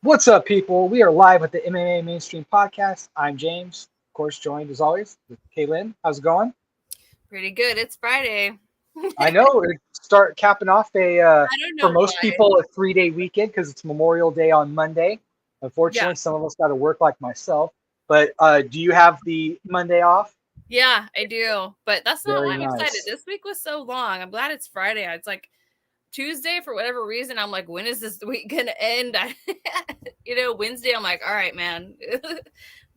What's up, people? We are live at the MMA Mainstream Podcast. I'm James, of course, joined as always with Kaelyn. How's it going? Pretty good. It's Friday. I know we're start capping off I don't for know most why. people, a 3-day weekend because it's Memorial Day on Monday. Yeah. Unfortunately, some of us got to work like myself. But do you have the Monday off? Yeah, I do. But that's not Very why I'm excited. nice. This week was so long. I'm glad it's Friday. It's like Tuesday for whatever reason. I'm like, when is this week gonna end? Wednesday, I'm like, all right, man.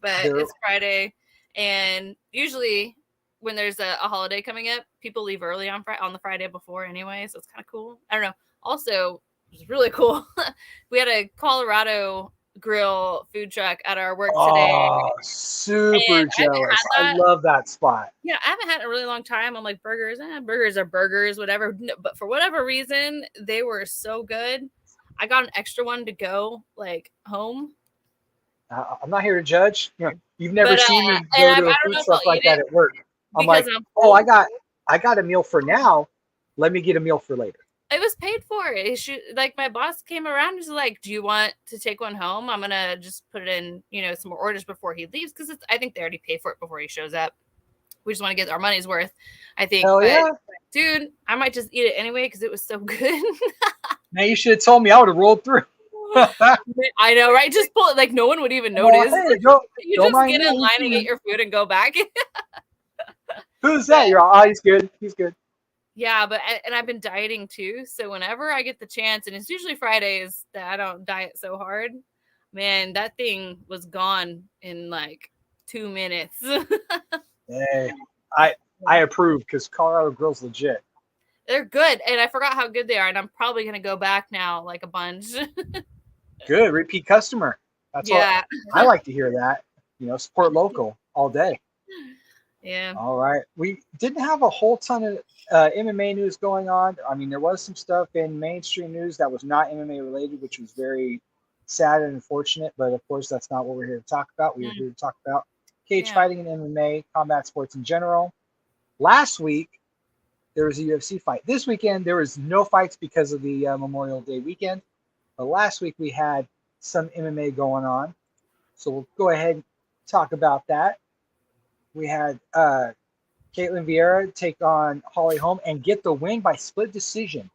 But There, it's Friday. And usually when there's a holiday coming up, people leave early on the Friday before anyway, so it's kind of cool. I don't know. Also, it's really cool. We had a Colorado grill food truck at our work today, oh, super and I haven't had jealous. I that. love that spot. Yeah, I haven't had it in a really long time. I'm like, burgers are burgers, whatever. No, but for whatever reason, they were so good. I got an extra one to go like home. I'm not here to judge. You've never But seen me and go I to a don't food know if truck I'll like eat that it at work. I'm because like, I'm oh, full. I got a meal for now. Let me get a meal for later. It was paid for. Like my boss came around and was like, "Do you want to take one home? I'm gonna just put it in, some more orders before he leaves because I think they already pay for it before he shows up. We just want to get our money's worth, I think. Hell But yeah. dude, I might just eat it anyway because it was so good. Now you should have told me. I would have rolled through. I know, right? Just pull it like no one would even Well, notice. hey, You don't just mind get me. in line and get your food and go back. Who's But that? You're all, oh, he's good. He's good. yeah, and I've been dieting too. So whenever I get the chance, and it's usually Fridays that I don't diet so hard, man, that thing was gone in like 2 minutes. Hey, I approve because Colorado Grill's legit. They're good, and I forgot how good they are, and I'm probably gonna go back now like a bunch. Good repeat customer. That's what Yeah, I like to hear. That support local all day. yeah, All right. We didn't have a whole ton of MMA news going on. I mean, there was some stuff in mainstream news that was not MMA related, which was very sad and unfortunate. But of course, that's not what we're here to talk about. We are here to talk about cage yeah. fighting and MMA, combat sports in general. Last week, there was a UFC fight. This weekend, there was no fights because of the Memorial Day weekend. But last week, we had some MMA going on. So we'll go ahead and talk about that. We had Ketlen Vieira take on Holly Holm and get the win by split decision.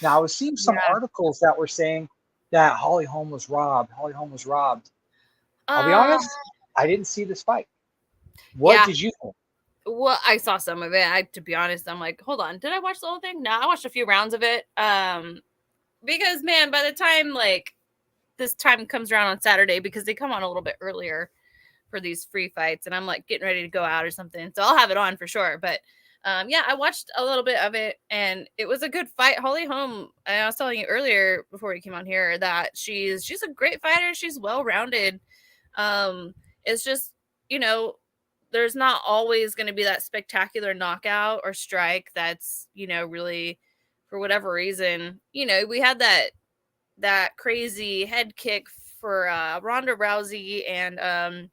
Now, I was seeing some Yeah. articles that were saying that Holly Holm was robbed. Holly Holm was robbed. I'll be Uh, honest, I didn't see this fight. What yeah. did you think? Well, I saw some of it. To be honest, I'm like, hold on, did I watch the whole thing? No, I watched a few rounds of it. Because man, by the time like this time comes around on Saturday, because they come on a little bit earlier for these free fights, and I'm like getting ready to go out or something, so I'll have it on for sure. But yeah, I watched a little bit of it, and it was a good fight. Holly Holm, I was telling you earlier before you came on here that she's a great fighter. She's well rounded. It's just there's not always going to be that spectacular knockout or strike that's really for whatever reason. We had that crazy head kick for Ronda Rousey, and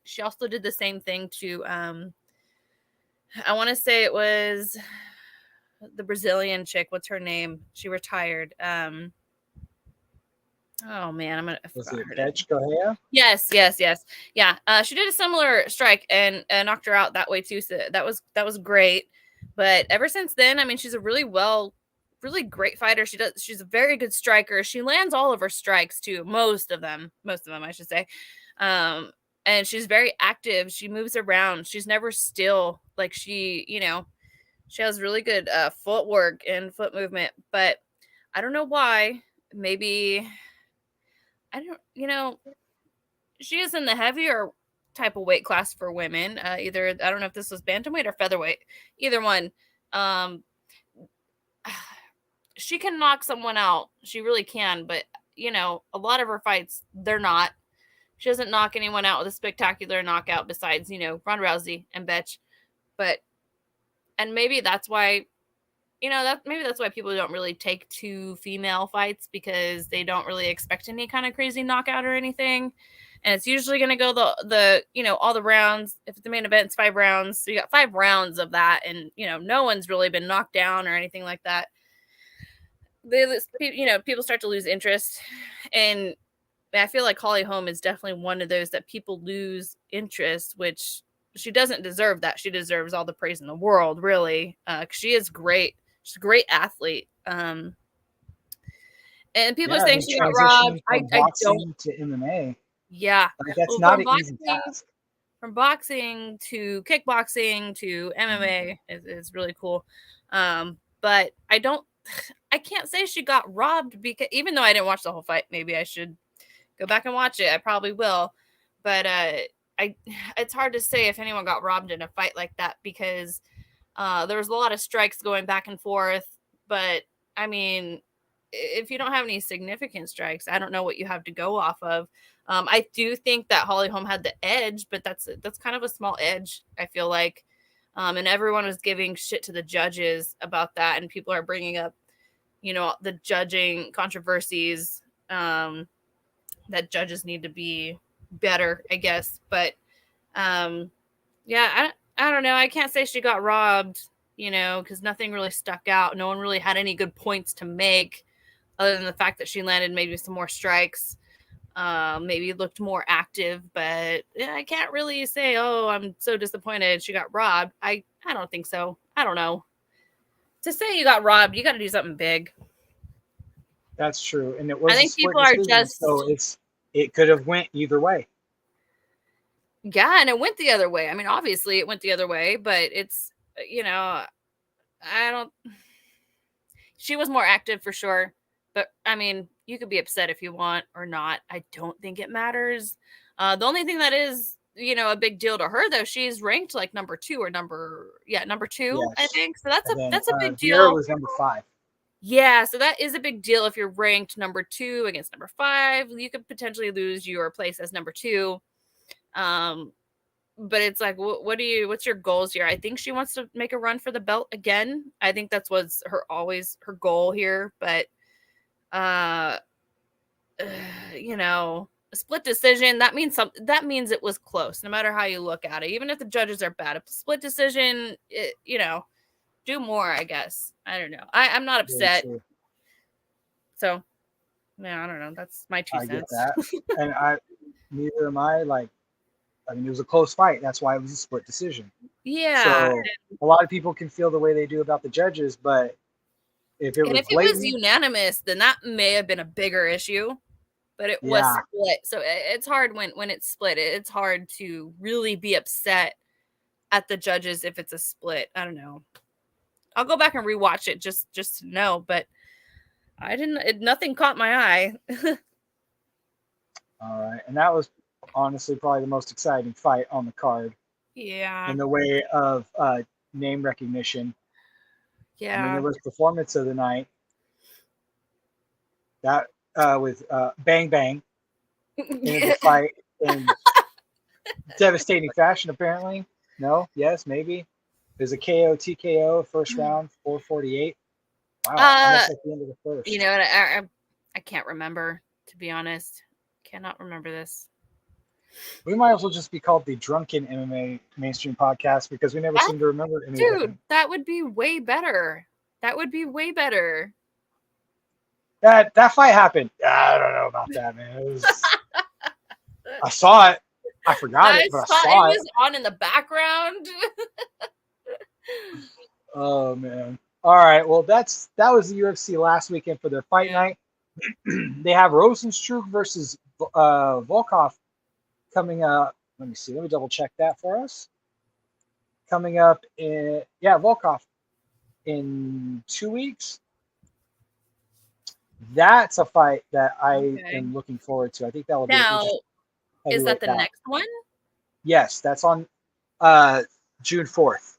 she also did the same thing to I want to say it was the Brazilian chick. What's her name? She retired. Oh man, I Was forgot it her name. Betch Correa? Yes. Yeah, she did a similar strike and knocked her out that way too. So that was great. But ever since then, I mean, she's a really great fighter. She's a very good striker. She lands all of her strikes too. Most of them, I should say. And she's very active. She moves around. She's never still. Like she has really good footwork and foot movement. But I don't know why. Maybe I don't. She is in the heavier type of weight class for women. Either I don't know if this was bantamweight or featherweight. Either one. Um, she can knock someone out. She really can. But a lot of her fights, they're not. She doesn't knock anyone out with a spectacular knockout besides Ronda Rousey and Betch. And maybe that's why. Maybe that's why people don't really take to female fights, because they don't really expect any kind of crazy knockout or anything. And it's usually going to go the all the rounds. If the main event, it's 5 rounds. So you got 5 rounds of that. And, no one's really been knocked down or anything like that. People start to lose interest in I feel like Holly Holm is definitely one of those that people lose interest, which she doesn't deserve that. She deserves all the praise in the world, really. 'Cause she is great. She's a great athlete. And people are saying she got robbed. Transitioning from I don't. boxing to MMA, Yeah. like, that's Well, not an easy task. from boxing to kickboxing to MMA is really cool. But I can't say she got robbed, because even though I didn't watch the whole fight, maybe I should go back and watch it. I probably will. But it's hard to say if anyone got robbed in a fight like that, because there was a lot of strikes going back and forth. But I mean, if you don't have any significant strikes, I don't know what you have to go off of. I do think that Holly Holm had the edge, but that's kind of a small edge, I feel like. And everyone was giving shit to the judges about that, and people are bringing up, the judging controversies, that judges need to be better, I guess. But yeah, I don't know. I can't say she got robbed, because nothing really stuck out. No one really had any good points to make, other than the fact that she landed maybe some more strikes. Maybe looked more active, but I can't really say, oh, I'm so disappointed she got robbed. I don't think so. I don't know. To say you got robbed, you got to do something big. That's true, and it was I think a split people are decision, just so it could have went either way. Yeah, and it went the other way. I mean, obviously it went the other way, but it's I don't. She was more active for sure, but I mean, you could be upset if you want or not. I don't think it matters. The only thing that is, a big deal to her, though, she's ranked like number 2 or number 2, yes. I think. So that's a big deal. Vieira was number 5. Yeah, so that is a big deal. If you're ranked number 2 against number 5, you could potentially lose your place as number 2. But it's like, what's your goals here? I think she wants to make a run for the belt again. I think that's what's her goal here. But a split decision, that means it was close, no matter how you look at it. Even if the judges are bad, a split decision, do more, I guess. I don't know. I'm not upset. So, yeah, I don't know. That's my 2 cents. I get that. And neither am I. Like, I mean, it was a close fight. That's why it was a split decision. Yeah. So a lot of people can feel the way they do about the judges, but if it was unanimous, then that may have been a bigger issue. But it was split. So it's hard when it's split. It's hard to really be upset at the judges if it's a split. I don't know. I'll go back and rewatch it just to know, but nothing caught my eye. All right. And that was honestly probably the most exciting fight on the card. Yeah. In the way of name recognition. Yeah. I mean, it was performance of the night. That with Bang Bang in the fight in devastating fashion, apparently. No? Yes? Maybe? There's a KO, TKO, first round, 448. Wow. Almost at the end of the first. You know what? I can't remember, to be honest. Cannot remember this. We might as well just be called the Drunken MMA Mainstream Podcast, because we never seem to remember anything. Dude, that would be way better. That fight happened. I don't know about that, man. I saw it. I forgot it, but I saw it. It was on in the background. Oh, man. All right. Well, that was the UFC last weekend for their fight night. They have Rosenstruck versus Volkov coming up. Let me see. Let me double check that for us. Coming up Volkov in 2 weeks. That's a fight that I am looking forward to. I think that will be interesting. Is that the next one? Yes, that's on June 4th.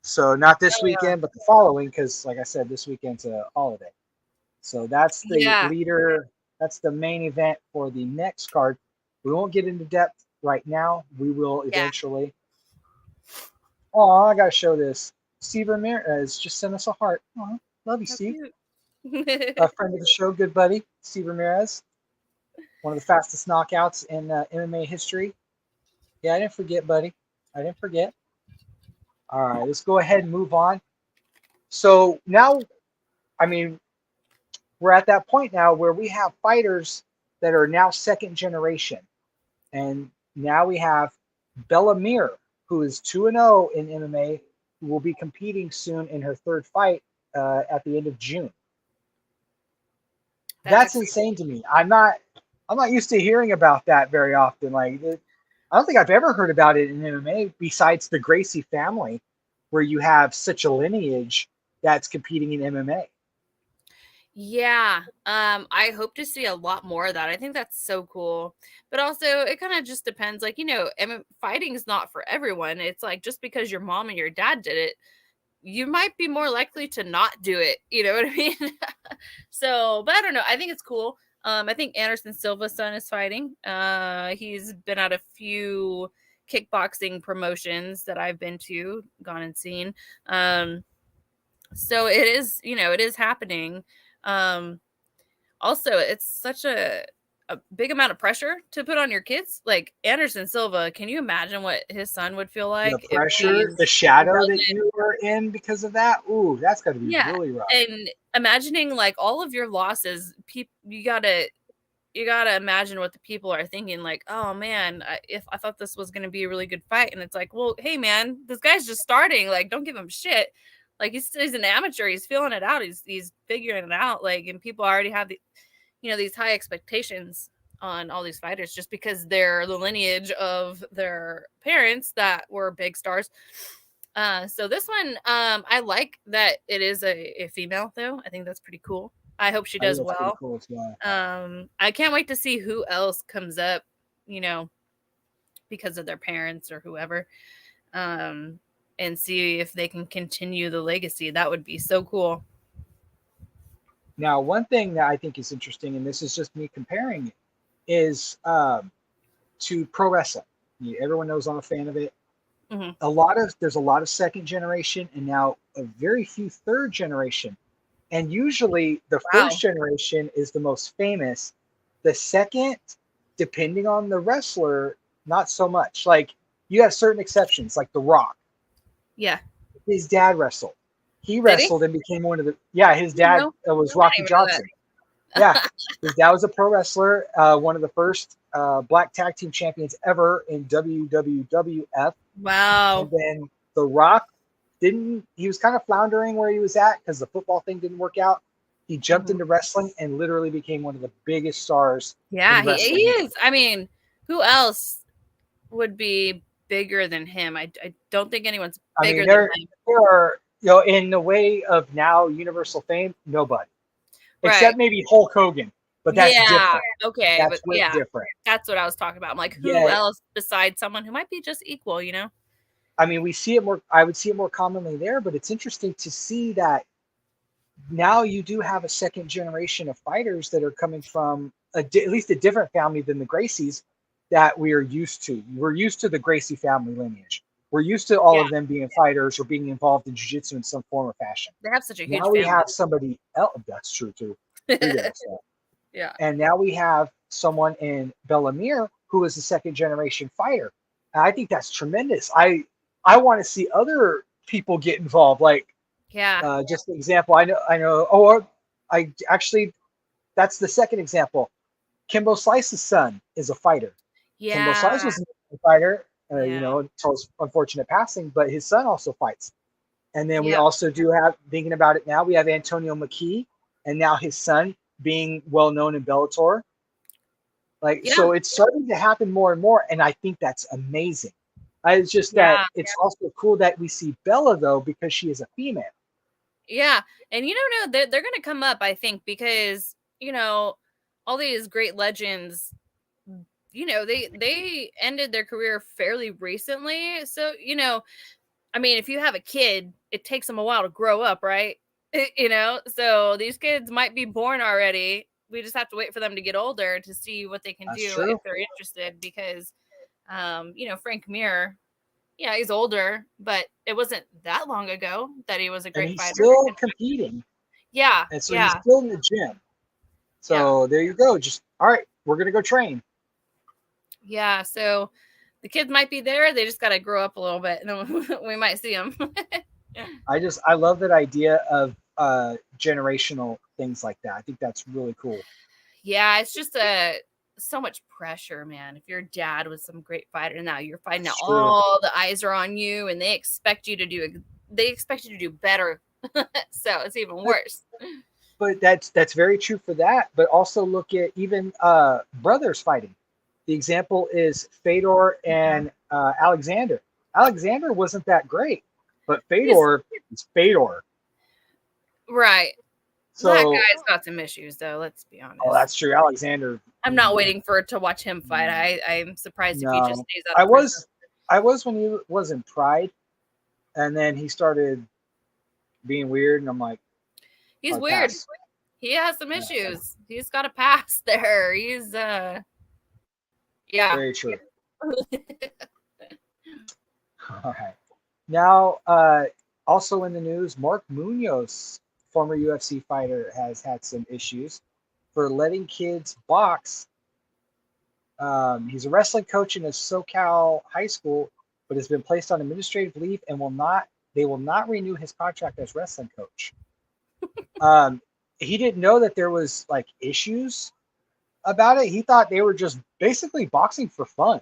So not this weekend, but the following, because like I said, this weekend's a holiday. So that's the leader. That's the main event for the next card. We won't get into depth right now. We will eventually. Oh, I got to show this. Steve Ramirez just sent us a heart. Oh, love you, Steve. A friend of the show, good buddy, Steve Ramirez. One of the fastest knockouts in MMA history. Yeah, I didn't forget, buddy. I didn't forget. All right, let's go ahead and move on. So now, I mean, we're at that point now where we have fighters that are now second generation. And now we have Bella Mir, who is 2-0 in MMA, who will be competing soon in her third fight at the end of June. That's insane to me. I'm not used to hearing about that very often. Like, I don't think I've ever heard about it in MMA besides the Gracie family, where you have such a lineage that's competing in MMA. Yeah. I hope to see a lot more of that. I think that's so cool. But also it kind of just depends. Like, fighting is not for everyone. It's like, just because your mom and your dad did it, you might be more likely to not do it. You know what I mean? So, but I don't know. I think it's cool. I think Anderson Silva's son is fighting. He's been at a few kickboxing promotions that I've been to, gone and seen. So it is happening. Also, it's such a big amount of pressure to put on your kids. Like Anderson Silva, can you imagine what his son would feel like? The pressure, the shadow that you were in because of that. Ooh, that's got to be really rough. And imagining like all of your losses, you gotta imagine what the people are thinking. Like, oh man, if I thought this was gonna be a really good fight, and it's like, well, hey man, this guy's just starting. Like, don't give him shit. Like he's an amateur. He's feeling it out. He's figuring it out. Like, and people already have these high expectations on all these fighters just because they're the lineage of their parents that were big stars. So this one, I like that it is a female though. I think that's pretty cool. I hope she does well. Cool as well. I can't wait to see who else comes up, because of their parents or whoever. And see if they can continue the legacy. That would be so cool. Now, one thing that I think is interesting, and this is just me comparing it, is to pro wrestling. Everyone knows I'm a fan of it. Mm-hmm. There's a lot of second generation, and now a very few third generation. And usually the first generation is the most famous. The second, depending on the wrestler, not so much. Like, you have certain exceptions, like The Rock. Yeah. His dad wrestled. He wrestled and became one of the... Yeah, his dad was Rocky Johnson. Yeah, his dad was a pro wrestler, one of the first black tag team champions ever in WWF. Wow. And then The Rock he was kind of floundering where he was at because the football thing didn't work out. He jumped into wrestling and literally became one of the biggest stars. Yeah, he is. I mean, who else would be bigger than him? I don't think anyone's bigger than him. There are, in the way of now universal fame, nobody. Except maybe Hulk Hogan. But that's different. Okay. That's different. That's what I was talking about. I'm like, who else besides someone who might be just equal, I mean, we see it more. I would see it more commonly there, but it's interesting to see that now you do have a second generation of fighters that are coming from at least a different family than the Gracies that we are used to. We're used to the Gracie family lineage. We're used to all of them being fighters or being involved in jiu-jitsu in some form or fashion. They have such a huge now we have somebody else. That's true too. Yeah. And now we have someone in Bella Mir who is a second generation fighter. And I think that's tremendous. I want to see other people get involved. Like, just an example. I know. Oh, that's the second example. Kimbo Slice's son is a fighter. Yeah. Kimbo Slice was a fighter, until his unfortunate passing, but his son also fights. And then we also do have, thinking about it now, we have Antonio McKee, and now his son being well known in Bellator. So it's starting to happen more and more, and I think that's amazing. It's just that it's also cool that we see Bella though, because she is a female. Yeah, and they're going to come up, I think, because all these great legends, they ended their career fairly recently. So I mean, if you have a kid, it takes them a while to grow up, right? So these kids might be born already. We just have to wait for them to get older to see what they can do if they're interested. Because, Frank Mir, he's older, but it wasn't that long ago that he was a great fighter. He's still competing. Yeah. And so he's still in the gym. So there you go. Just, all right, we're going to go train. Yeah. So the kids might be there. They just got to grow up a little bit, and then we might see them. I love that idea of generational things like that. I think that's really cool. Yeah, it's just so much pressure, man. If your dad was some great fighter, now you're fighting out, It's true. all the eyes are on you, and they expect you to do better. So it's even worse. But that's very true for that. But also look at even brothers fighting. The example is Fedor and Alexander. Alexander wasn't that great, but Fedor is Fedor. Right. So that guy's got some issues, though. Let's be honest. Oh, that's true. Alexander. I'm not waiting to watch him fight. I'm surprised if he just stays out. I was when he was in Pride, and then he started being weird, and I'm like, he's weird. Pass. He has some issues. He's got a pass there. He's yeah. Very true. All right. Now, also in the news, Mark Munoz, former UFC fighter, has had some issues for letting kids box. He's a wrestling coach in a SoCal high school, but has been placed on administrative leave and they will not renew his contract as wrestling coach. He didn't know that there was like issues about it. He thought they were just basically boxing for fun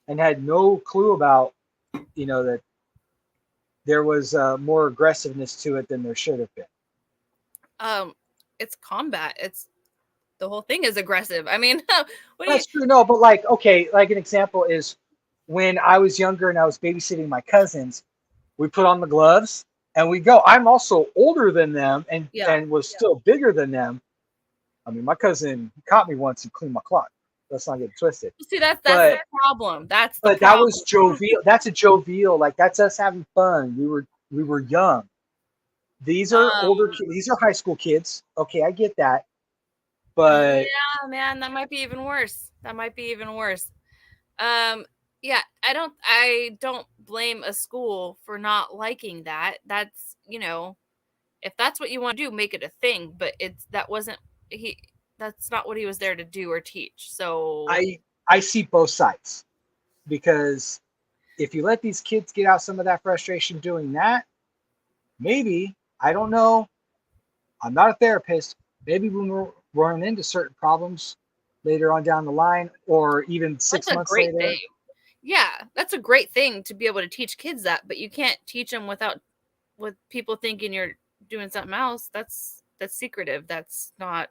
and had no clue about, that there was more aggressiveness to it than there should have been. It's combat. The whole thing is aggressive. I mean, that's true. No, but like an example is when I was younger and I was babysitting my cousins, we put on the gloves and we go. I'm also older than them and was still bigger than them. I mean, my cousin caught me once and cleaned my clock. Let's not get twisted. See, that's the problem. That was jovial. That's a jovial. Like that's us having fun. We were young. These are older kids. These are high school kids. Okay, I get that. But yeah, man, that might be even worse. Yeah, I don't blame a school for not liking that. That's, if that's what you want to do, make it a thing. But that's not what he was there to do or teach. So I see both sides, because if you let these kids get out some of that frustration doing that, maybe, I don't know, I'm not a therapist, maybe when we're running into certain problems later on down the line, or even 6 months later. Thing. Yeah, that's a great thing to be able to teach kids that, but you can't teach them with people thinking you're doing something else. That's secretive. That's not.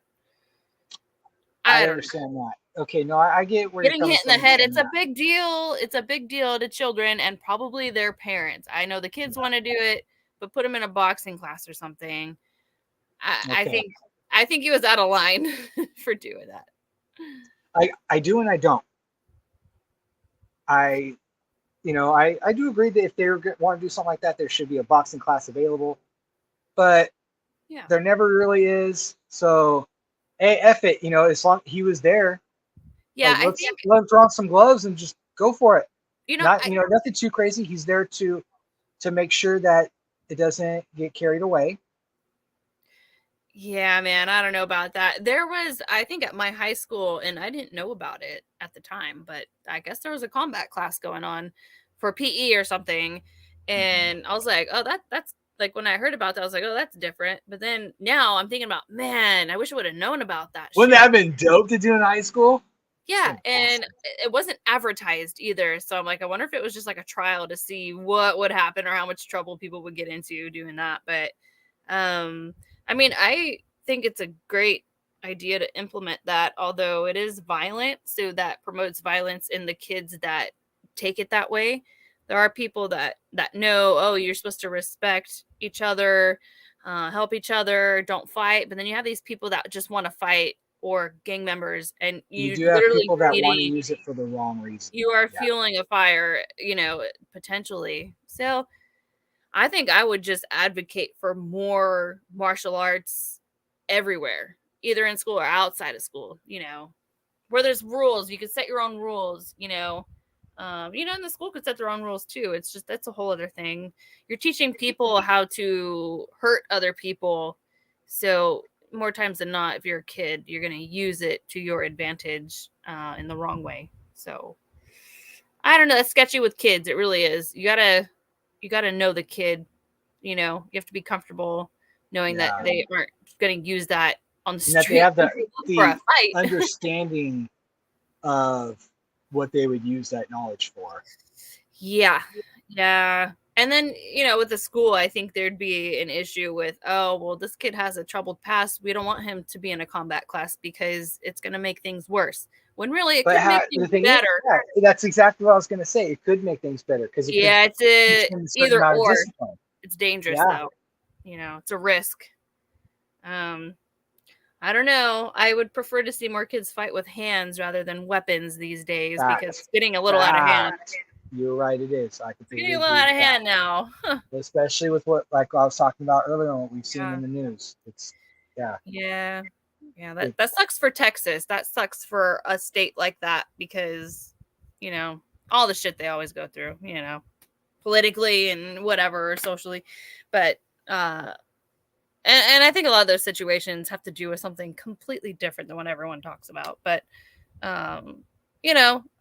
I understand that. Okay, no, I get where getting hit in the head. It's a big deal. It's a big deal to children and probably their parents. I know the kids want to do it, but put them in a boxing class or something. I think he was out of line for doing that. I do and I don't. I do agree that if they want to do something like that, there should be a boxing class available. But there never really is. So, hey, F it. As long he was there. Yeah, like, let's throw on some gloves and just go for it. Nothing too crazy. He's there to make sure that it doesn't get carried away. Yeah, man, I don't know about that. There was, I think at my high school, and I didn't know about it at the time, but I guess there was a combat class going on for PE or something. And I was like, oh, that's like, when I heard about that, I was like, oh, that's different. But then now I'm thinking about, man, I wish I would have known about that. Wouldn't that have been dope to do in high school? Yeah, and it wasn't advertised either. So I'm like, I wonder if it was just like a trial to see what would happen or how much trouble people would get into doing that. But I mean, I think it's a great idea to implement that, although it is violent. So that promotes violence in the kids that take it that way. There are people that know, oh, you're supposed to respect each other, help each other, don't fight. But then you have these people that just want to fight, or gang members, and you do have people that want to use it for the wrong reason. You are fueling a fire, potentially. So I think I would just advocate for more martial arts everywhere, either in school or outside of school, where there's rules. You can set your own rules, and the school could set their own rules too. It's just, that's a whole other thing. You're teaching people how to hurt other people. So more times than not, if you're a kid, you're going to use it to your advantage in the wrong way. So I don't know. That's sketchy with kids. It really is. You gotta know the kid, you have to be comfortable knowing that they aren't going to use that on the street. That they have the understanding of what they would use that knowledge for. Yeah. And then, with the school, I think there'd be an issue with, oh, well, this kid has a troubled past. We don't want him to be in a combat class because it's going to make things worse. When really it could make things better. That's exactly what I was going to say. It could make things better because it's either or. It's dangerous though. It's a risk. I don't know. I would prefer to see more kids fight with hands rather than weapons these days because it's getting a little out of hand. You're right. It is. It's getting a little out of hand now. Especially with what, like I was talking about earlier, and what we've seen in the news. Yeah. That sucks for Texas. That sucks for a state like that because, all the shit they always go through, politically and whatever, socially. But, and I think a lot of those situations have to do with something completely different than what everyone talks about. But,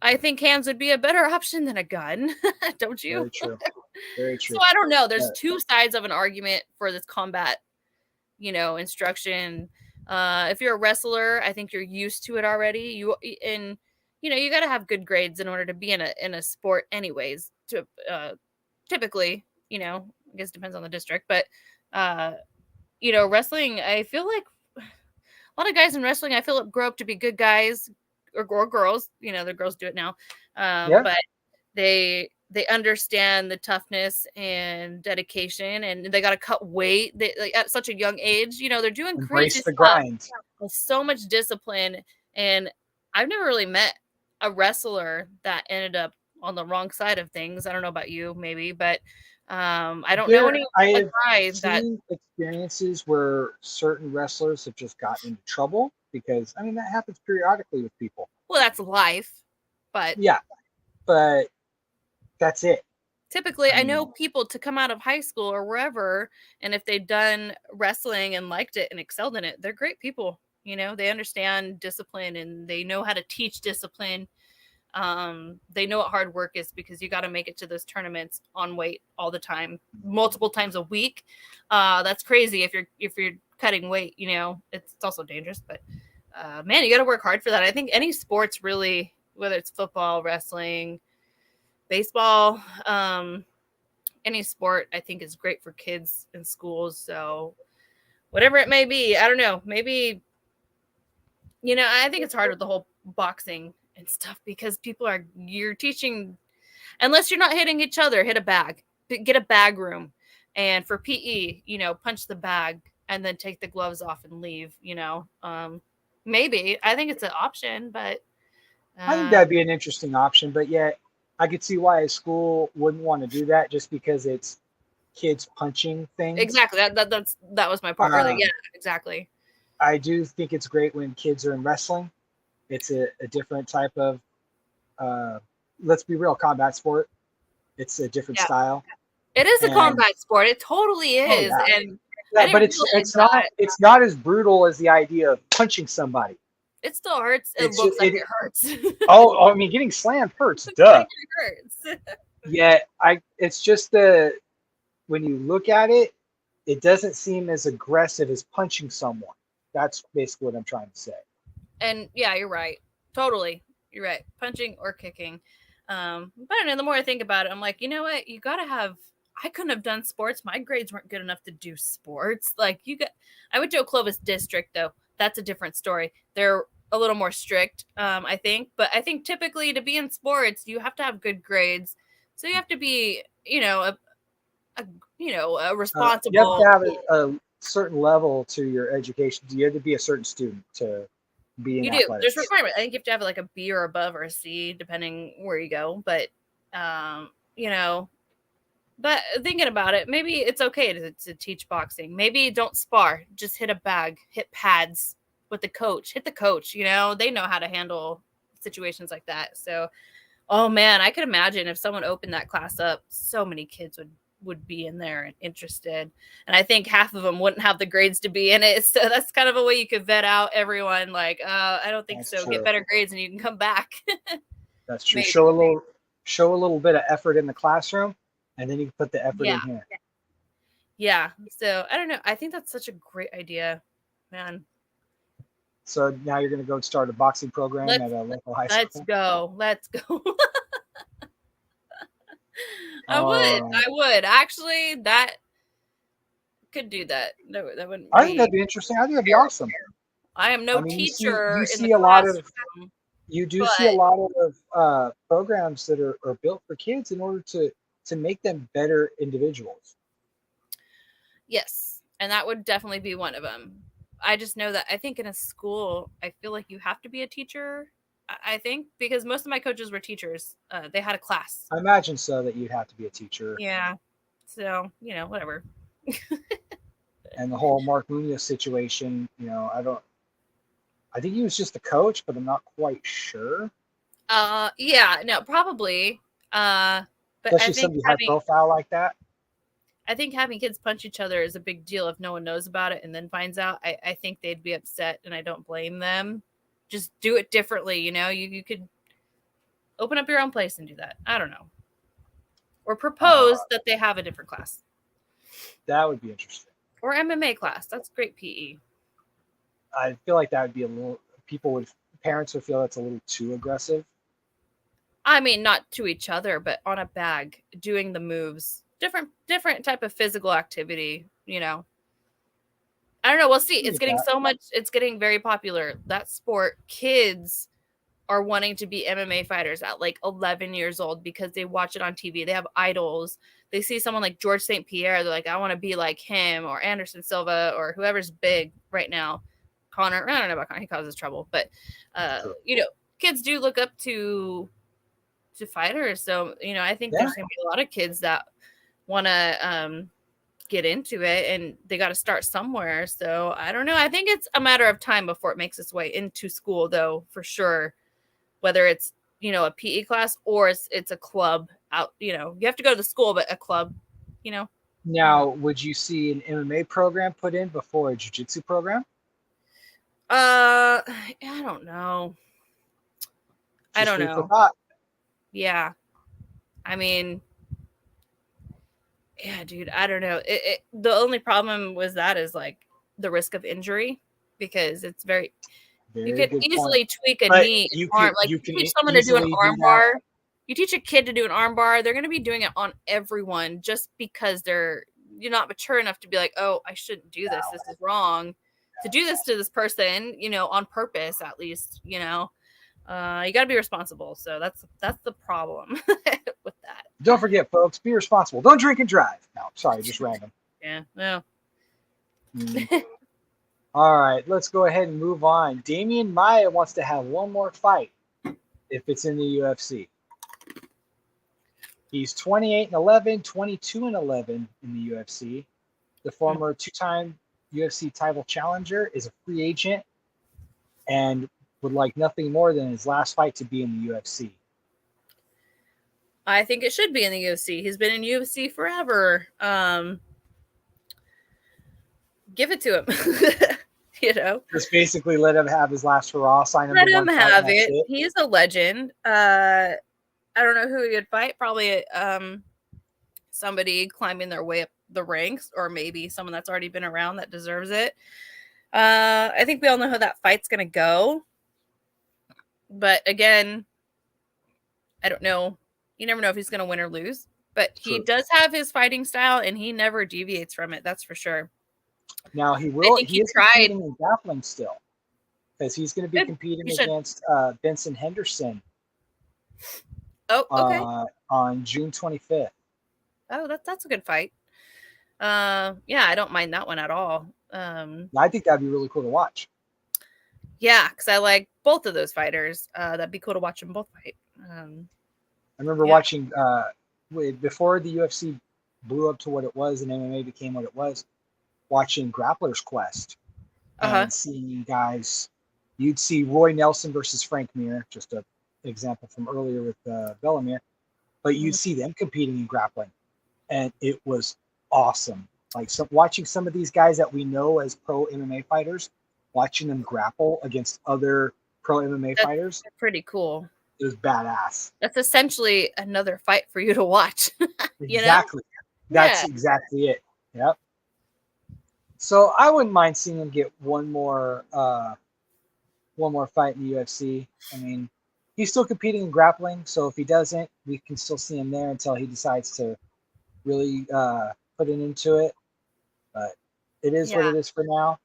I think hands would be a better option than a gun. Don't you? Very true. Very true. So I don't know. There's two sides of an argument for this combat, instruction. If you're a wrestler, I think you're used to it already. You got to have good grades in order to be in a sport anyways. Typically, I guess it depends on the district, but wrestling, I feel like a lot of guys in wrestling, I feel grow up to be good guys or girls, the girls do it now. But they understand the toughness and dedication, and they got to cut weight. They at such a young age, they're doing crazy stuff. Grind. With so much discipline. And I've never really met a wrestler that ended up on the wrong side of things. I don't know about you, maybe, but I don't know any. I have seen experiences where certain wrestlers have just gotten into trouble because that happens periodically with people. Well, that's life, but but that's it. Typically, I know people to come out of high school or wherever, and if they've done wrestling and liked it and excelled in it, they're great people. They understand discipline and they know how to teach discipline. They know what hard work is because you got to make it to those tournaments on weight all the time, multiple times a week. That's crazy if you're cutting weight. It's also dangerous, but man, you got to work hard for that. I think any sports really, whether it's football, wrestling, baseball, any sport, I think is great for kids in schools. So whatever it may be, I don't know, maybe, I think it's hard with the whole boxing and stuff because you're teaching, unless you're not hitting each other, hit a bag, get a bag room. And for PE, punch the bag and then take the gloves off and leave, maybe. I think it's an option, but I think that'd be an interesting option, but yet I could see why a school wouldn't want to do that just because it's kids punching things. Exactly. That was my part earlier. Yeah, exactly. I do think it's great when kids are in wrestling. It's a different type of, let's be real, combat sport. It's a different style. It is a combat sport. It totally is. And but it's not as brutal as the idea of punching somebody. It still hurts. It looks like it hurts. Getting slammed hurts. Duh. It hurts. Yeah, it's just when you look at it, it doesn't seem as aggressive as punching someone. That's basically what I'm trying to say. And yeah, you're right. Totally. You're right. Punching or kicking. But I don't know, the more I think about it, I'm like, you know what? You got to have, I couldn't have done sports. My grades weren't good enough to do sports. I went to a Clovis district though. That's a different story. They're a little more strict, I think. But I think typically to be in sports, you have to have good grades. So you have to be, a responsible. You have to have a certain level to your education. You have to be a certain student to be in athletics. There's requirement. I think you have to have a B or above or a C, depending where you go. But, but thinking about it, maybe it's okay to teach boxing. Maybe don't spar. Just hit a bag, hit pads with the coach. Hit the coach. They know how to handle situations like that. So, oh man, I could imagine if someone opened that class up, so many kids would be in there and interested. And I think half of them wouldn't have the grades to be in it. So that's kind of a way you could vet out everyone. I don't think so. True. Get better grades and you can come back. That's true. Maybe. Show a little bit of effort in the classroom, and then you can put the effort in here. Yeah. So I don't know. I think that's such a great idea, man. So now you're going to go start a boxing program at a local high school? Let's go. Oh, I would. Actually, that could do that. No, that wouldn't I think be. that'd be interesting. I think that'd be awesome. I am no I mean, teacher you in the see a lot of classroom, you do see a but lot of programs that are built for kids in order to make them better individuals. yes, and that would definitely be one of them. I just know that I think in a school, I feel like you have to be a teacher. I think because most of my coaches were teachers. They had a class. I imagine so that you'd have to be a teacher. Yeah. So, whatever. And the whole Mark Munoz situation, I think he was just a coach, but I'm not quite sure. Yeah, no, probably. But Especially I think somebody high profile like that. I think having kids punch each other is a big deal if no one knows about it and then finds out. I think they'd be upset, and I don't blame them. Just do it differently, you could open up your own place and do that. I don't know. Or propose that they have a different class. That would be interesting. Or MMA class. That's great PE. I feel like that would be a little, parents would feel that's a little too aggressive. I mean, not to each other, but on a bag, doing the moves. Different type of physical activity, I don't know. We'll see. It's getting it's getting very popular. That sport, kids are wanting to be MMA fighters at like 11 years old because they watch it on TV. They have idols. They see someone like George St. Pierre. They're like, I want to be like him, or Anderson Silva, or whoever's big right now. Connor, I don't know about Connor. He causes trouble, but kids do look up to fighters. So, I think there's going to be a lot of kids that want to get into it, and they got to start somewhere. So I don't know. I think it's a matter of time before it makes its way into school, though, for sure. Whether it's, a PE class or it's a club out, you have to go to the school, but a club, Now, would you see an MMA program put in before a jiu-jitsu program? I don't know. I don't know. Yeah. I mean, yeah, dude, I don't know. The only problem with that is like the risk of injury, because it's very you could easily tweak a knee, arm. Like you teach someone to do an arm bar. You teach a kid to do an arm bar, they're going to be doing it on everyone just because you're not mature enough to be like, oh, I shouldn't do this. This is wrong. To do this to this person, on purpose, at least, you got to be responsible. So that's the problem with that. Don't forget, folks, be responsible. Don't drink and drive. No, sorry, just random. Yeah, no. All right, let's go ahead and move on. Damian Maia wants to have one more fight if it's in the UFC. He's 28-11, 22-11 in the UFC. The former two-time UFC title challenger is a free agent and would like nothing more than his last fight to be in the UFC. I think it should be in the UFC. He's been in UFC forever. Give it to him. Just basically let him have his last hurrah. Let him have it. He is a legend. I don't know who he would fight. Probably somebody climbing their way up the ranks, or maybe someone that's already been around that deserves it. I think we all know how that fight's going to go. But again, I don't know. You never know if he's going to win or lose. But he does have his fighting style, and he never deviates from it. That's for sure. Now he will. He is competing in grappling still, because he's going to be competing against Benson Henderson. Oh, okay. On June 25th. Oh, that's a good fight. Yeah, I don't mind that one at all. I think that'd be really cool to watch. Yeah, because I like both of those fighters. That'd be cool to watch them both fight. I remember watching before the UFC blew up to what it was and MMA became what it was. Watching Grappler's Quest and seeing guys. You'd see Roy Nelson versus Frank Mir, just an example from earlier with Bellamere, but you'd see them competing in grappling, and it was awesome. Like watching some of these guys that we know as pro MMA fighters, watching them grapple against other pro MMA fighters. Pretty cool. It was badass. That's essentially another fight for you to watch. Exactly. That's exactly it. Yep. So I wouldn't mind seeing him get one more one more fight in the UFC. I mean, he's still competing in grappling, so if he doesn't, we can still see him there until he decides to really put it into it. But it is what Yeah. it is for now.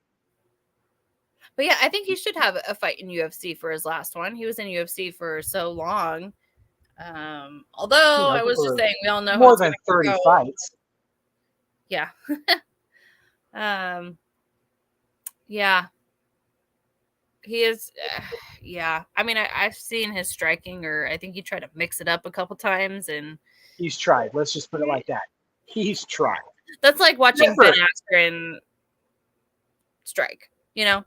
But yeah, I think he should have a fight in UFC for his last one. He was in UFC for so long. Although I was just saying, we all know how more it's than gonna 30 go. fights. Yeah. Yeah. He is. Yeah. I mean, I've seen his striking, or I think he tried to mix it up a couple times, and he's tried. Let's just put it like that. He's tried. That's like watching Ben Askren strike, you know?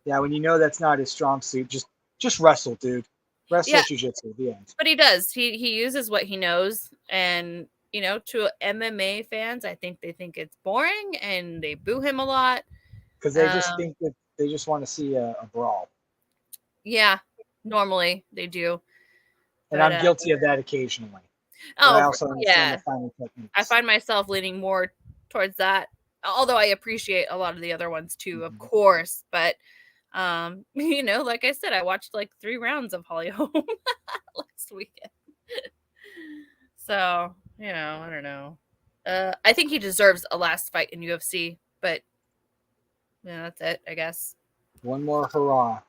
Yeah, when you know that's not his strong suit, just wrestle, dude. Wrestle jiu-jitsu, the end. But he does. He uses what he knows, and you know, to MMA fans, I think they think it's boring and they boo him a lot because they just think that they just want to see a brawl. Yeah, normally they do. And I'm guilty of that occasionally. Oh, I also understand the fighting techniques. I find myself leaning more towards that, although I appreciate a lot of the other ones too, of course. But you know, like I said, I watched like 3 rounds of Holly Holm last weekend. So, you know, I don't know. I think he deserves a last fight in UFC, but yeah, that's it, I guess. One more hurrah.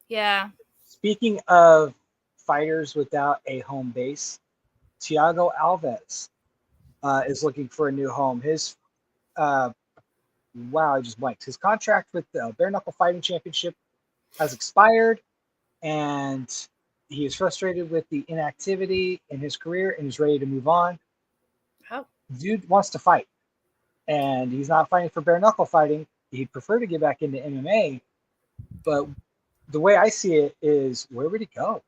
Yeah. Speaking of fighters without a home base, Thiago Alves is looking for a new home. His I just blanked. His contract with the Bare Knuckle Fighting Championship has expired, and he is frustrated with the inactivity in his career and is ready to move on. Oh. Dude wants to fight, and he's not fighting for bare knuckle fighting. He'd prefer to get back into MMA, but the way I see it is, where would he go?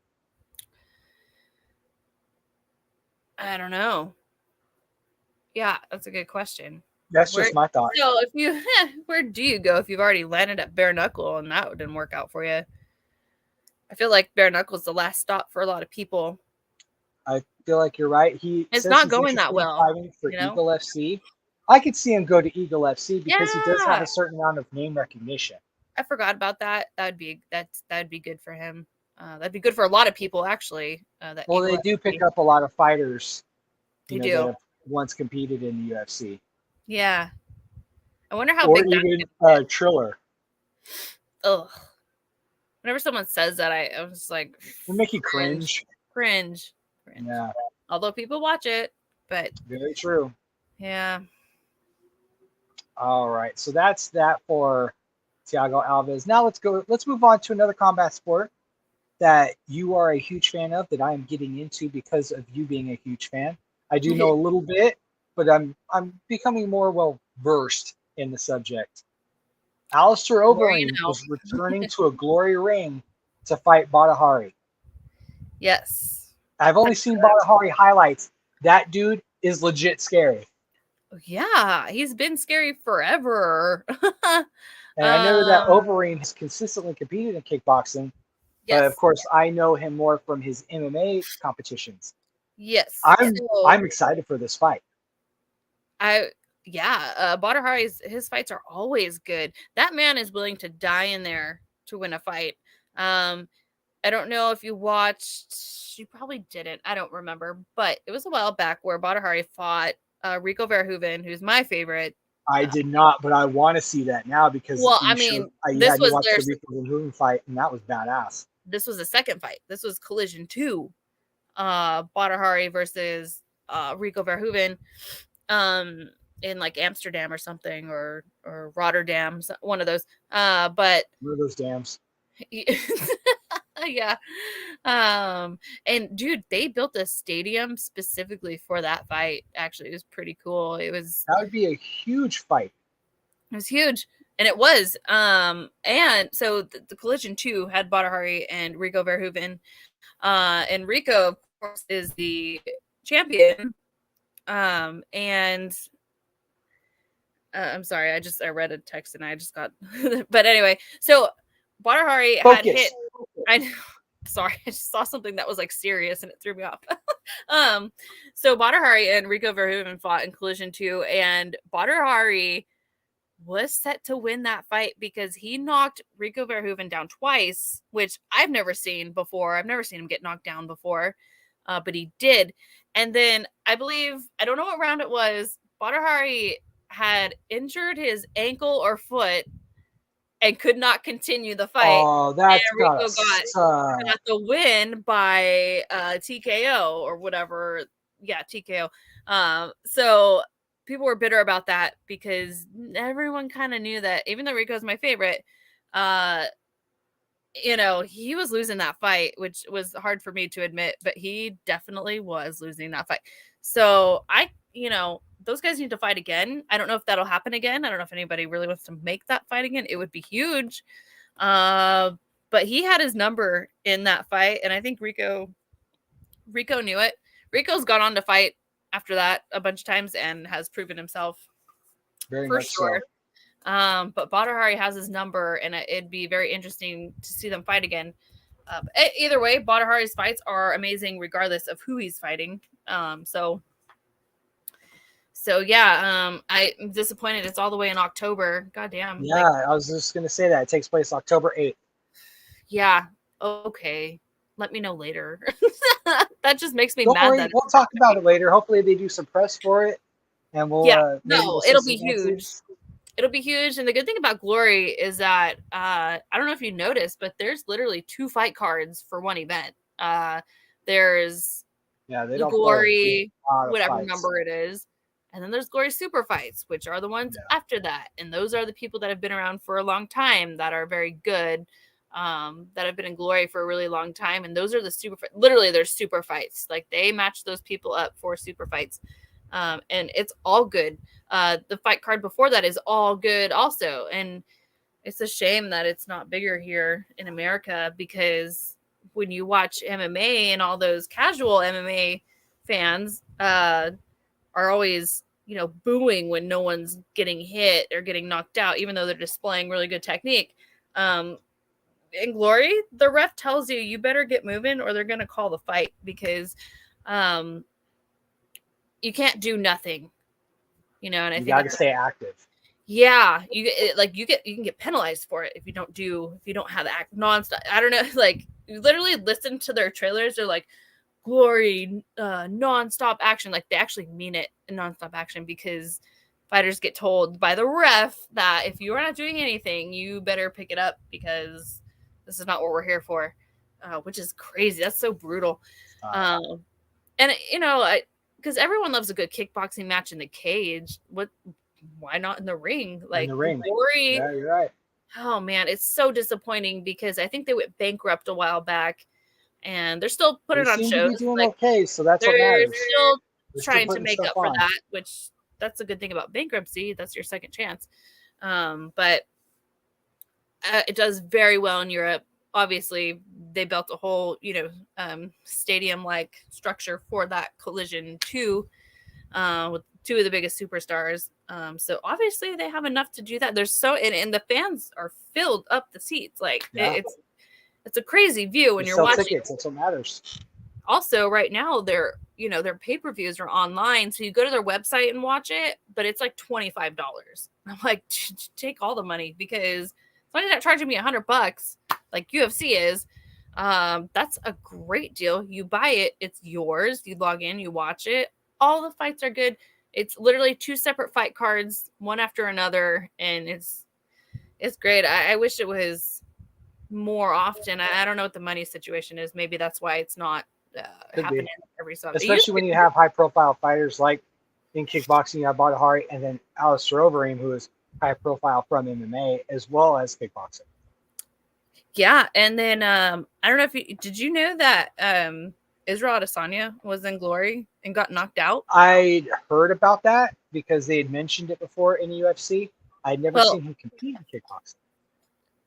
I don't know. Yeah, that's a good question. That's just my thought. So if you, where do you go if you've already landed at bare knuckle and that didn't work out for you? I feel like bare knuckle is the last stop for a lot of people. I feel like you're right. It's not going that well. Fighting for Eagle FC. I could see him go to Eagle FC because he does have a certain amount of name recognition. I forgot about that. That'd be good for him. That'd be good for a lot of people, actually. Well, they do pick up a lot of fighters. They do. That have once competed in the UFC. Yeah. I wonder how big even Triller. Ugh. Whenever someone says that, I was like, it'll make you cringe. Cringe. Yeah. Although people watch it, but very true. Yeah. All right. So that's that for Thiago Alves. Now let's move on to another combat sport that you are a huge fan of, that I am getting into because of you being a huge fan. I do know a little bit, but I'm becoming more well versed in the subject. Alistair Overeem is returning to a glory ring to fight Badahari. Yes. I've only seen Badahari highlights. That dude is legit scary. Yeah, he's been scary forever. And I know that Overeem has consistently competed in kickboxing. Yes. But of course, I know him more from his MMA competitions. Yes. I'm excited for this fight. Badahari's his fights are always good. That man is willing to die in there to win a fight. I don't know if you watched, you probably didn't. I don't remember, but it was a while back where Badahari fought Rico Verhoeven, who's my favorite. I did not, but I want to see that now because this was the Rico Verhoeven fight, and that was badass. This was the second fight. This was Collision 2, Badahari versus Rico Verhoeven, in like Amsterdam or something, or Rotterdam, one of those. But one of those dams. Yeah. And dude, they built a stadium specifically for that fight. Actually, it was pretty cool. That would be a huge fight. It was huge. And it was. And so the Collision 2 had Badahari and Rico Verhoeven. And Rico, of course, is the champion. And I'm sorry, I read a text and I just got but anyway, so Badahari had hit. I know. Sorry, I just saw something that was like serious and it threw me off. So Badahari and Rico Verhoeven fought in Collision 2, and Badahari was set to win that fight because he knocked Rico Verhoeven down twice, which I've never seen before. I've never seen him get knocked down before, but he did. And then I don't know what round it was, Badr Hari had injured his ankle or foot and could not continue the fight. Oh, that's and Rico got the win by TKO or whatever. Yeah, TKO. So people were bitter about that because everyone kind of knew that even though Rico's my favorite, he was losing that fight, which was hard for me to admit, but he definitely was losing that fight. So those guys need to fight again. I don't know if that'll happen again. I don't know if anybody really wants to make that fight again. It would be huge. But he had his number in that fight, and I think Rico knew it. Rico's gone on to fight after that a bunch of times and has proven himself for sure. So. But Badr Hari has his number, and it'd be very interesting to see them fight again. Either way, Badr Hari's fights are amazing regardless of who he's fighting. So yeah, I'm disappointed it's all the way in October. God damn. Yeah, I was just going to say that. It takes place October 8th. Yeah. Okay. Let me know later. That just makes me Don't mad. worry, we'll talk about it later. Hopefully they do some press for it, and we'll it'll be huge. It'll be huge. And the good thing about Glory is that I don't know if you noticed, but there's literally 2 fight cards for one event. There's the Glory, whatever number it is, and then there's Glory Super Fights, which are the ones after that. And those are the people that have been around for a long time that are very good. That have been in Glory for a really long time, and those are the super fights. Literally, they're super fights. Like, they match those people up for super fights, and it's all good. The fight card before that is all good also, and it's a shame that it's not bigger here in America, because when you watch MMA and all those casual MMA fans are always booing when no one's getting hit or getting knocked out, even though they're displaying really good technique. In Glory, the ref tells you better get moving or they're going to call the fight, because you can't do nothing, and I think you got to stay active. Yeah, you can get penalized for it if you don't have the act nonstop. I don't know, like, you literally listen to their trailers. They're like, Glory nonstop action. Like, they actually mean it in nonstop action, because fighters get told by the ref that if you are not doing anything, you better pick it up, because this is not what we're here for, which is crazy. That's so brutal. And, because everyone loves a good kickboxing match in the cage. Why not in the ring? Like, in the ring. Glory. Yeah, you're right. Oh, man, it's so disappointing, because I think they went bankrupt a while back, and they're still putting on shows. They seem to be doing okay, so that's what matters. They're still trying to make up for that, which that's a good thing about bankruptcy. That's your second chance. But it does very well in Europe. Obviously, they built a whole, stadium-like structure for that collision too, with 2 of the biggest superstars. So obviously they have enough to do that. And the fans are filled up the seats. Like, it's a crazy view when you're watching. Tickets. That's what matters. Also, right now, their pay-per-views are online, so you go to their website and watch it, but it's like $25. I'm like, take all the money, because as long as you're not charging me $100 like UFC is, that's a great deal. You buy it, it's yours. You log in, you watch it. All the fights are good. It's literally 2 separate fight cards, one after another, and it's great. I wish it was more often. I don't know what the money situation is. Maybe that's why it's not happening every so often. Especially when you have high-profile fighters like in kickboxing, you have Badr Hari, and then Alistair Overeem, who is high-profile from MMA as well as kickboxing. Yeah, and then I don't know did you know that Israel Adesanya was in Glory and got knocked out? I'd heard about that because they had mentioned it before in the UFC. I'd never seen him compete in kickboxing.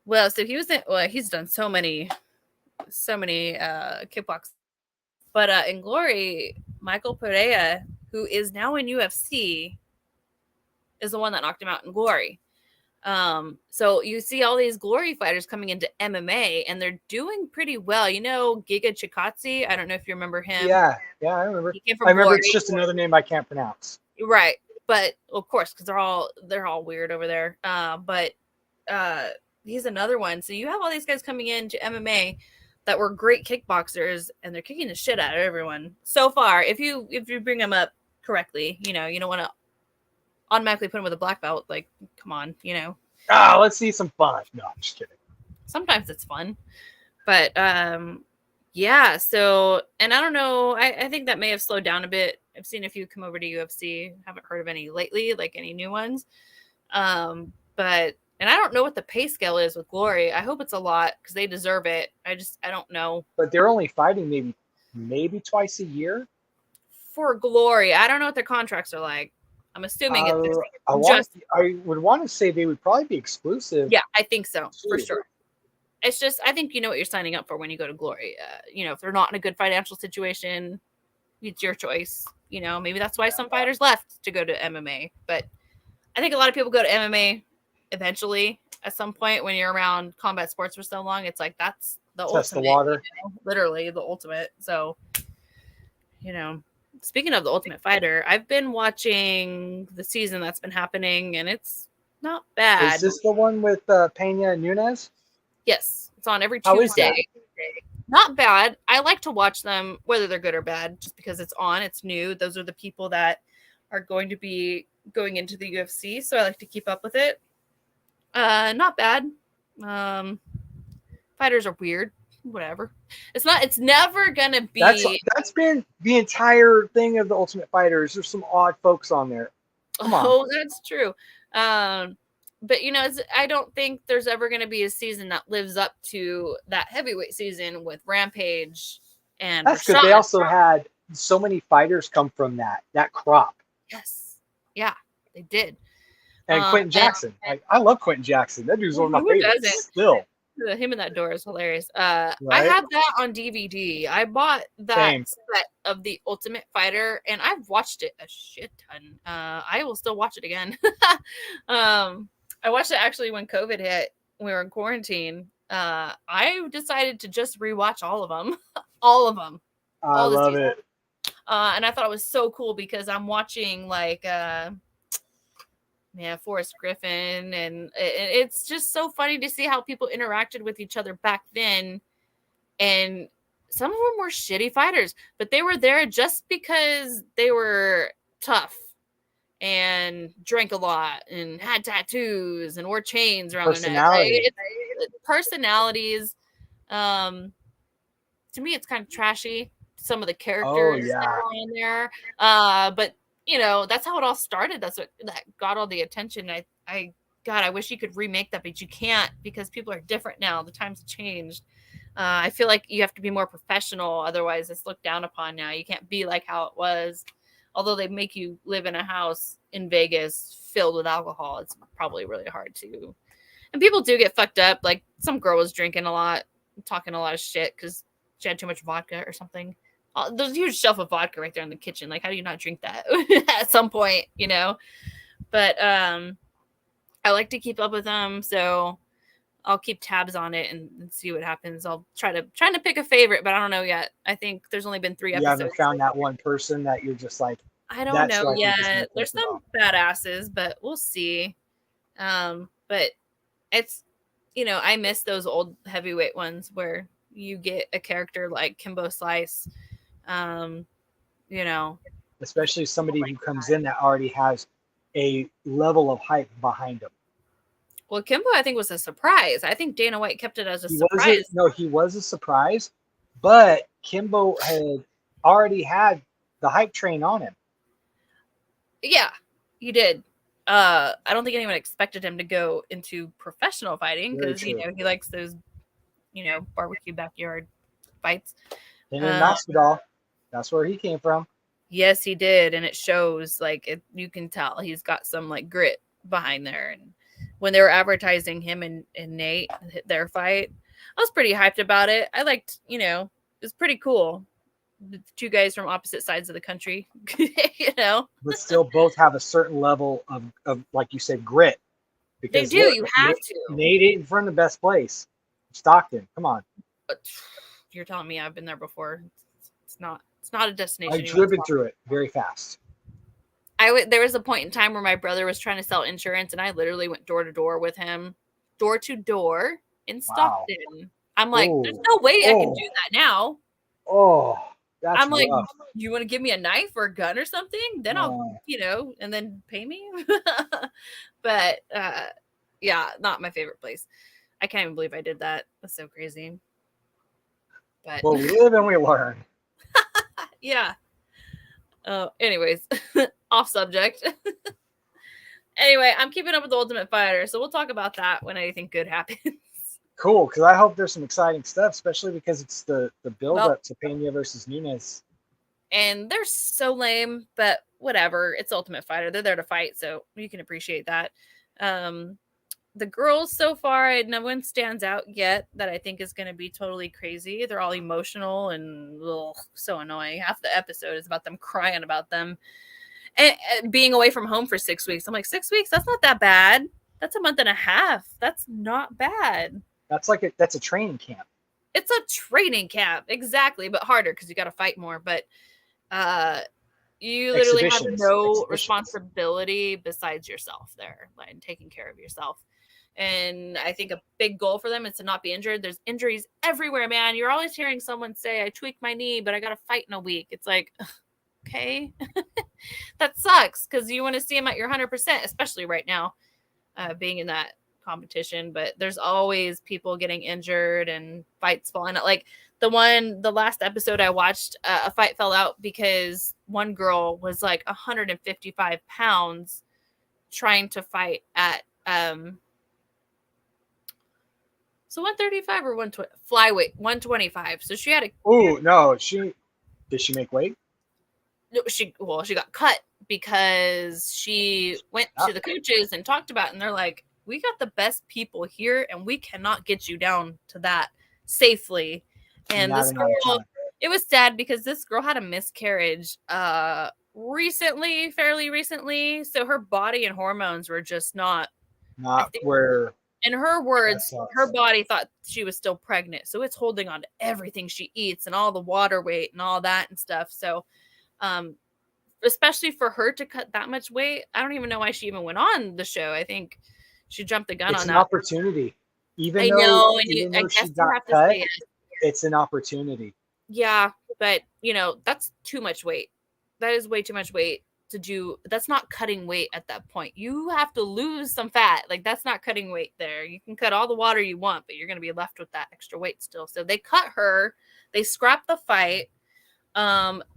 Well, so he's done so many kickboxing. But in Glory, Michael Pereira, who is now in UFC, is the one that knocked him out in Glory. So you see all these Glory fighters coming into MMA, and they're doing pretty well. Giga Chikadze, I don't know if you remember him. Yeah, I remember. He came from Glory. It's just another name I can't pronounce. Right. but of course, because they're all weird over there. But he's another one. So you have all these guys coming into MMA that were great kickboxers, and they're kicking the shit out of everyone so far. If you bring them up correctly, you don't want to automatically put them with a black belt. Like, come on, Let's see some fun. No, I'm just kidding. Sometimes it's fun, but yeah. So, and I don't know. I think that may have slowed down a bit. I've seen a few come over to UFC. Haven't heard of any lately, like any new ones. But. And I don't know what the pay scale is with Glory. I hope it's a lot because they deserve it. I don't know. But they're only fighting maybe twice a year. For Glory, I don't know what their contracts are like. I'm assuming I would want to say they would probably be exclusive. Yeah, I think so, for sure. It's just, I think you know what you're signing up for when you go to Glory. If they're not in a good financial situation, it's your choice. Maybe that's why some fighters left to go to MMA. But I think a lot of people go to MMA eventually at some point when you're around combat sports for so long. It's like that's the Test ultimate, the water. Literally the ultimate. So speaking of the Ultimate Fighter, I've been watching the season that's been happening, and it's not bad. Is this the one with Pena and Nunes? Yes, it's on every How Tuesday. is that? Not bad. I like to watch them, whether they're good or bad, just because it's on. It's new. Those are the people that are going to be going into the UFC, so I like to keep up with it. Not bad. Fighters are weird. Whatever. It's never gonna be. That's been the entire thing of the Ultimate Fighters. There's some odd folks on there. Come on. Oh, that's true. But I don't think there's ever gonna be a season that lives up to that heavyweight season with Rampage and. That's because they also had so many fighters come from that crop. Yes. Yeah, they did. And Quentin Jackson. I love Quentin Jackson. That dude's one of my favorites. Still. Him in that door is hilarious. Right? I have that on DVD. I bought that set of the Ultimate Fighter, and I've watched it a shit ton. I will still watch it again. I watched it actually when COVID hit. We were in quarantine. I decided to just rewatch all of them. All of them. I love it. And I thought it was so cool because I'm watching like Forrest Griffin, and it's just so funny to see how people interacted with each other back then. And some of them were shitty fighters, but they were there just because they were tough and drank a lot and had tattoos and wore chains around their neck. Right? Personalities. To me, it's kind of trashy. Some of the characters that are in there. But that's how it all started. That's what that got all the attention. I wish you could remake that, but you can't because people are different now. The times have changed. I feel like you have to be more professional. Otherwise, it's looked down upon now. You can't be like how it was. Although they make you live in a house in Vegas filled with alcohol, it's probably really hard to. And people do get fucked up. Like some girl was drinking a lot, talking a lot of shit because she had too much vodka or something. There's a huge shelf of vodka right there in the kitchen. Like, how do you not drink that at some point, But I like to keep up with them, so I'll keep tabs on it and see what happens. I'll trying to pick a favorite, but I don't know yet. I think there's only been 3 episodes. You haven't found that one person that you're just like, I don't know yet. There's some badasses, but we'll see. But it's, I miss those old heavyweight ones where you get a character like Kimbo Slice. Especially somebody who comes in that already has a level of hype behind them. Well, Kimbo, I think, was a surprise. I think Dana White kept it as a surprise. He was a surprise, but Kimbo had already had the hype train on him. Yeah, he did. I don't think anyone expected him to go into professional fighting because, he likes those, barbecue backyard fights. And in Masvidal, that's where he came from. Yes, he did. And it shows, you can tell he's got some, grit behind there. And when they were advertising him and Nate, their fight, I was pretty hyped about it. I liked, it was pretty cool. The 2 guys from opposite sides of the country, But still both have a certain level of like you said, grit. Because they do. You have to. Nate ain't from the best place. Stockton. Come on. You're telling me I've been there before. It's not a destination. I've driven through it very fast. There was a point in time where my brother was trying to sell insurance, and I literally went door to door with him, door to door in Stockton. I'm like, there's no way I can do that now. Oh, that's I'm like, rough. you want to give me a knife or a gun or something? Then I'll, and then pay me. But yeah, not my favorite place. I can't even believe I did that. That's so crazy. But well, we live and we learn. Yeah. Anyways, off subject. Anyway, I'm keeping up with the Ultimate Fighter, so we'll talk about that when anything good happens. Cool, because I hope there's some exciting stuff, especially because it's the build-up to Pena versus Nunes. And they're so lame, but whatever. It's Ultimate Fighter. They're there to fight, so you can appreciate that. The girls so far, no one stands out yet that I think is going to be totally crazy. They're all emotional and so annoying. Half the episode is about them crying about them and being away from home for 6 weeks. I'm like, 6 weeks? That's not that bad. That's a month and a half. That's not bad. That's a training camp. It's a training camp, exactly, but harder because you got to fight more. But you literally have no responsibility besides yourself there, like taking care of yourself. And I think a big goal for them is to not be injured. There's injuries everywhere, man. You're always hearing someone say, I tweaked my knee, but I got to fight in a week. It's like, okay, that sucks because you want to see them at your 100%, especially right now, being in that competition. But there's always people getting injured and fights falling out. Like the last episode I watched, a fight fell out because one girl was like 155 pounds trying to fight at, so 135 or 120 flyweight 125. So she had a. Oh no, did she make weight? No, she got cut because she went to the coaches and talked about it, and they're like, we got the best people here and we cannot get you down to that safely. And this girl, it was sad because this girl had a miscarriage fairly recently. So her body and hormones were just not where. In her words, her body thought she was still pregnant. So it's holding on to everything she eats and all the water weight and all that and stuff. So especially for her to cut that much weight, I don't even know why she even went on the show. I think she jumped the gun on that. It's an opportunity. Even though she got cut, it's an opportunity. Yeah, but that's too much weight. That is way too much weight to do. That's not cutting weight at that point. You have to lose some fat. Like that's not cutting weight there. You can cut all the water you want, but you're going to be left with that extra weight still. So they cut her, they scrapped the fight,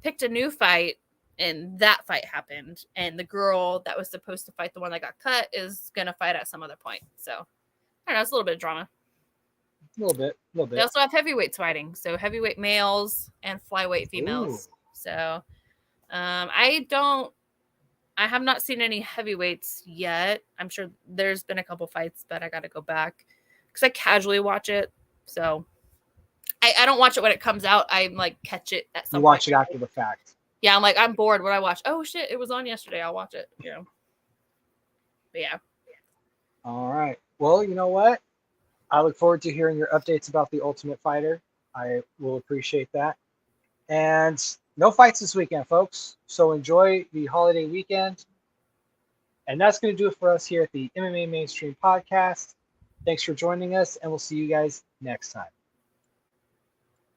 picked a new fight, and that fight happened. And the girl that was supposed to fight the one that got cut is going to fight at some other point. So I don't know, it's a little bit of drama. A little bit. They also have heavyweights fighting. So heavyweight males and flyweight females. Ooh. So I have not seen any heavyweights yet. I'm sure there's been a couple fights, but I got to go back because I casually watch it. So I don't watch it when it comes out. I like catch it at some point. You watch it after the fact. Yeah, I'm like, I'm bored when I watch. Oh shit, it was on yesterday. I'll watch it. But yeah. All right. Well, you know what? I look forward to hearing your updates about the Ultimate Fighter. I will appreciate that. And no fights this weekend, folks. So enjoy the holiday weekend. And that's going to do it for us here at the MMA Mainstream Podcast. Thanks for joining us, and we'll see you guys next time.